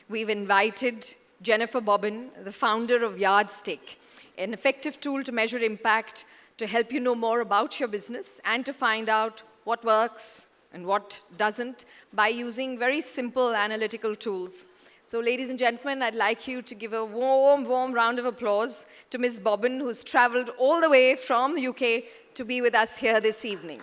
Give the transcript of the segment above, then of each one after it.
we've invited Jenefer Bobbin, the founder of Yardstick, an effective tool to measure impact, to help you know more about your business and to find out what works and what doesn't by using very simple analytical tools. So ladies and gentlemen, I'd like you to give a warm, warm round of applause to Ms. Bobbin, who's traveled all the way from the UK to be with us here this evening.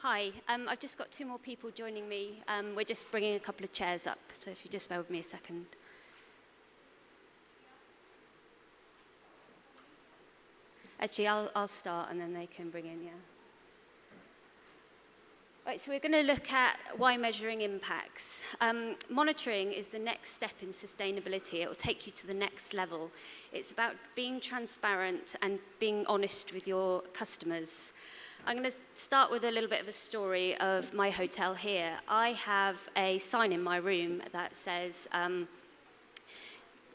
Hi, I've just got two more people joining me. We're just bringing a couple of chairs up, so if you just bear with me a second. Actually, I'll start and then they can bring in, yeah. Right, so we're going to look at why measuring impacts. Monitoring is the next step in sustainability. It will take you to the next level. It's about being transparent and being honest with your customers. I'm going to start with a little bit of a story of my hotel here. I have a sign in my room that says,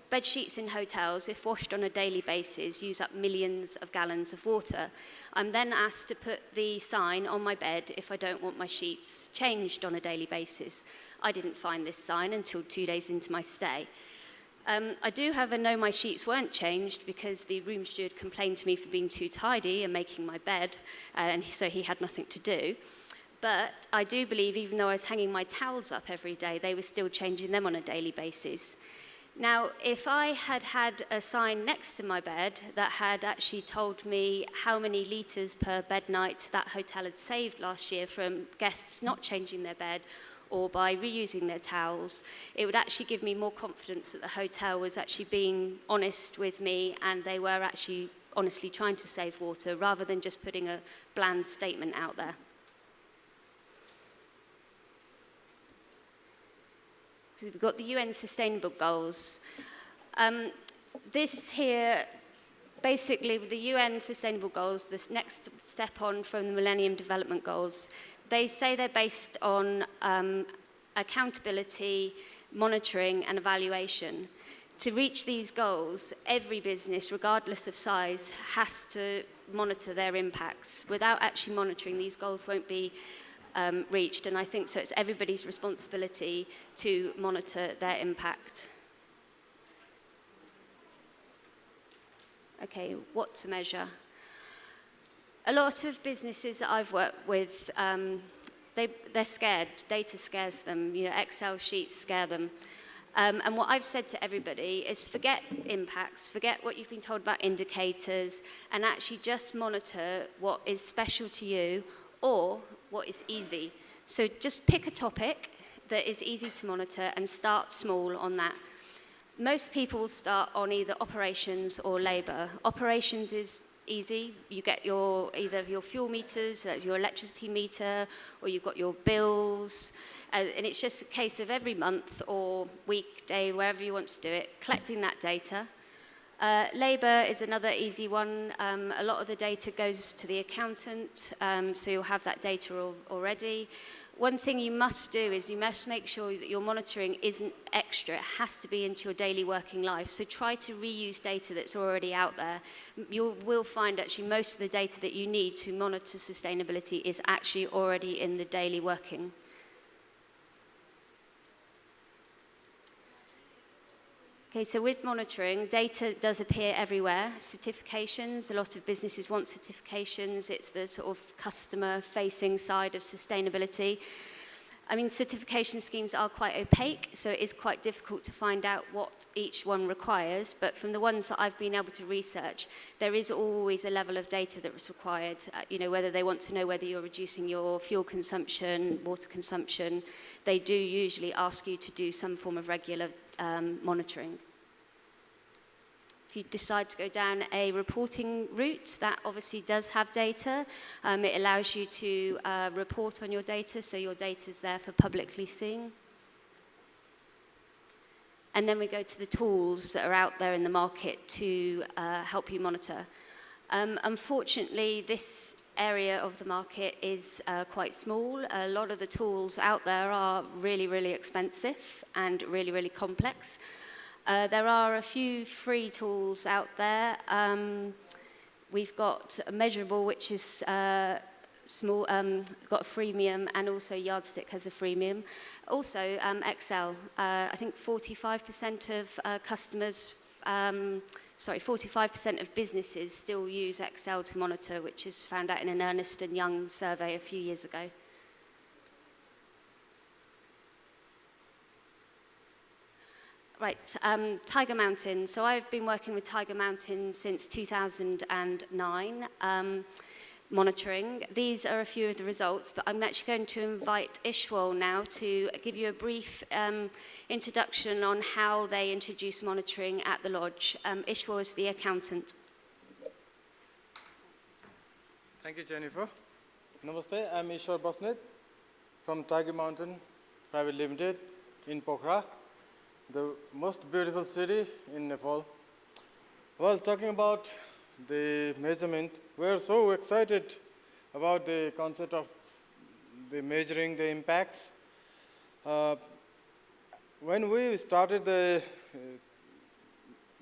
bed sheets in hotels, if washed on a daily basis, use up millions of gallons of water. I'm then asked to put the sign on my bed if I don't want my sheets changed on a daily basis. I didn't find this sign until 2 days into my stay. I do have a no, my sheets weren't changed because the room steward complained to me for being too tidy and making my bed, and so he had nothing to do. But I do believe, even though I was hanging my towels up every day, they were still changing them on a daily basis. Now, if I had had a sign next to my bed that had actually told me how many litres per bed night that hotel had saved last year from guests not changing their bed, or by reusing their towels, it would actually give me more confidence that the hotel was actually being honest with me and they were actually honestly trying to save water rather than just putting a bland statement out there. We've got the UN Sustainable Goals. This here, basically with the UN Sustainable Goals, this next step on from the Millennium Development Goals, they say they're based on accountability, monitoring, and evaluation. To reach these goals, every business, regardless of size, has to monitor their impacts. Without actually monitoring, these goals won't be reached, and I think so it's everybody's responsibility to monitor their impact. Okay, what to measure? A lot of businesses that I've worked with, they're scared. Data scares them. You know, Excel sheets scare them. And what I've said to everybody is forget impacts, forget what you've been told about indicators, and actually just monitor what is special to you or what is easy. So just pick a topic that is easy to monitor and start small on that. Most people start on either operations or labour. Operations is easy. You get either your fuel meters, your electricity meter, or you've got your bills, and it's just a case of every month or weekday, wherever you want to do it, collecting that data. Labour is another easy one. A lot of the data goes to the accountant, so you'll have that data already. One thing you must do is you must make sure that your monitoring isn't extra. It has to be into your daily working life. So try to reuse data that's already out there. You will find actually most of the data that you need to monitor sustainability is actually already in the daily working. Okay, so with monitoring, data does appear everywhere. Certifications, a lot of businesses want certifications. It's the sort of customer-facing side of sustainability. I mean, certification schemes are quite opaque, so it is quite difficult to find out what each one requires. But from the ones that I've been able to research, there is always a level of data that is required. You know, whether they want to know whether you're reducing your fuel consumption, water consumption, they do usually ask you to do some form of regular monitoring. If you decide to go down a reporting route, that obviously does have data. It allows you to report on your data, so your data is there for publicly seeing. And then we go to the tools that are out there in the market to help you monitor. Unfortunately, this area of the market is quite small. A lot of the tools out there are really, really expensive and really, really complex. There are a few free tools out there. We've got Measurable, which is small, got a freemium, and also Yardstick has a freemium. Also, Excel. I think 45% of customers, 45% of businesses still use Excel to monitor, which is found out in an Ernst & Young survey a few years ago. Right, Tiger Mountain. So I've been working with Tiger Mountain since 2009, monitoring. These are a few of the results, but I'm actually going to invite Ishwal now to give you a brief introduction on how they introduce monitoring at the lodge. Ishwal is the accountant. Thank you, Jenefer. Namaste, I'm Ishwar Basnet from Tiger Mountain Private Limited in Pokhara, the most beautiful city in Nepal. Well, talking about the measurement, we're so excited about the concept of the measuring the impacts. When we started the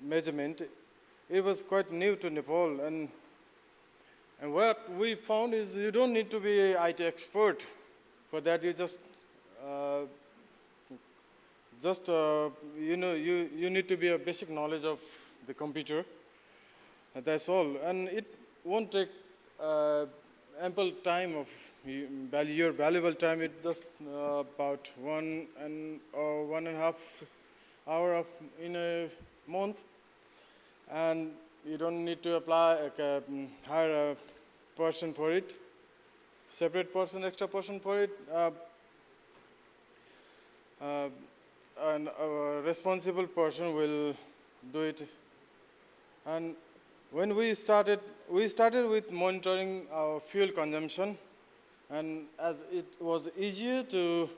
measurement, it was quite new to Nepal, and what we found is you don't need to be an IT expert for that. You you need to be a basic knowledge of the computer. That's all, and it won't take ample time of your valuable time. It just about 1.5 hour in a month, and you don't need to hire a person for it, separate person, extra person for it. And a responsible person will do it. And when we started with monitoring our fuel consumption, and as it was easier to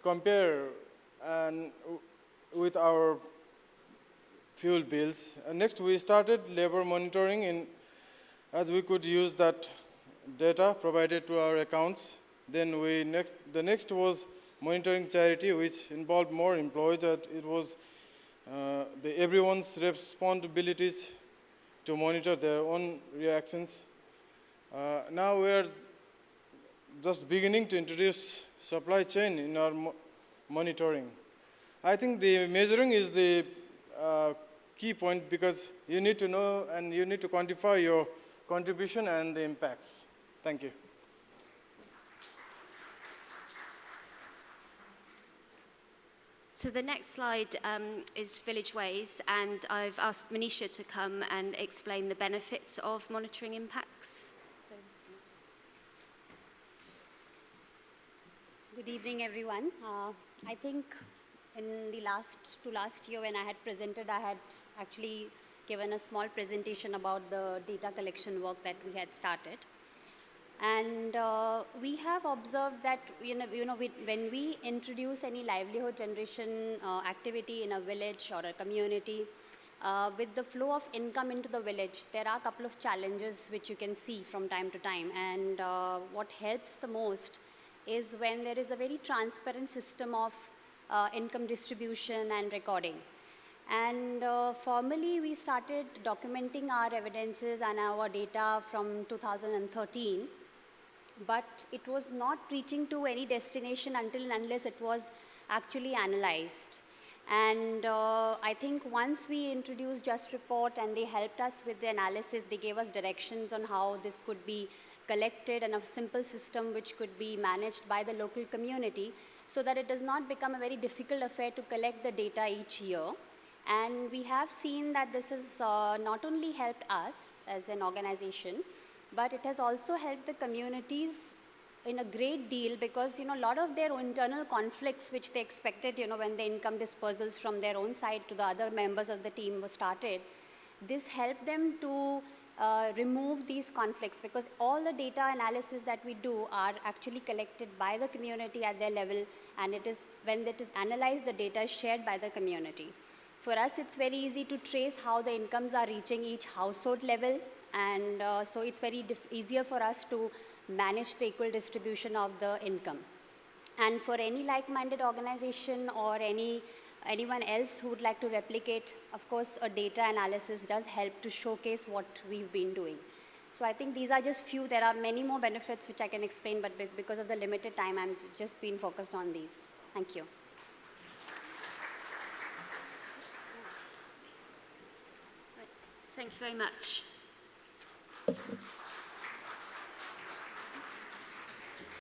compare and with our fuel bills. And next we started labor monitoring, as we could use that data provided to our accounts. Then the next was monitoring charity, which involved more employees. That it was everyone's responsibilities to monitor their own reactions. Now we are just beginning to introduce supply chain in our monitoring. I think the measuring is the key point, because you need to know and you need to quantify your contribution and the impacts. Thank you. So the next slide is Village Ways, and I've asked Manisha to come and explain the benefits of monitoring impacts. Good evening, everyone. I think in the last year when I had presented, I had actually given a small presentation about the data collection work that we had started. And we have observed that when we introduce any livelihood generation activity in a village or a community, with the flow of income into the village, there are a couple of challenges which you can see from time to time. And what helps the most is when there is a very transparent system of income distribution and recording. And formally, we started documenting our evidences and our data from 2013. But it was not reaching to any destination until and unless it was actually analyzed. And I think once we introduced Just Report and they helped us with the analysis, they gave us directions on how this could be collected in a simple system which could be managed by the local community, so that it does not become a very difficult affair to collect the data each year. And we have seen that this has not only helped us as an organization, but it has also helped the communities in a great deal, because a lot of their internal conflicts which they expected when the income dispersals from their own side to the other members of the team were started, this helped them to remove these conflicts, because all the data analysis that we do are actually collected by the community at their level, and it is when it is analyzed, the data is shared by the community. For us, it's very easy to trace how the incomes are reaching each household level. And so it's very easier for us to manage the equal distribution of the income. And for any like-minded organization or any anyone else who would like to replicate, of course, a data analysis does help to showcase what we've been doing. So I think these are just few. There are many more benefits which I can explain, but because of the limited time, I'm just been focused on these. Thank you. Thank you very much.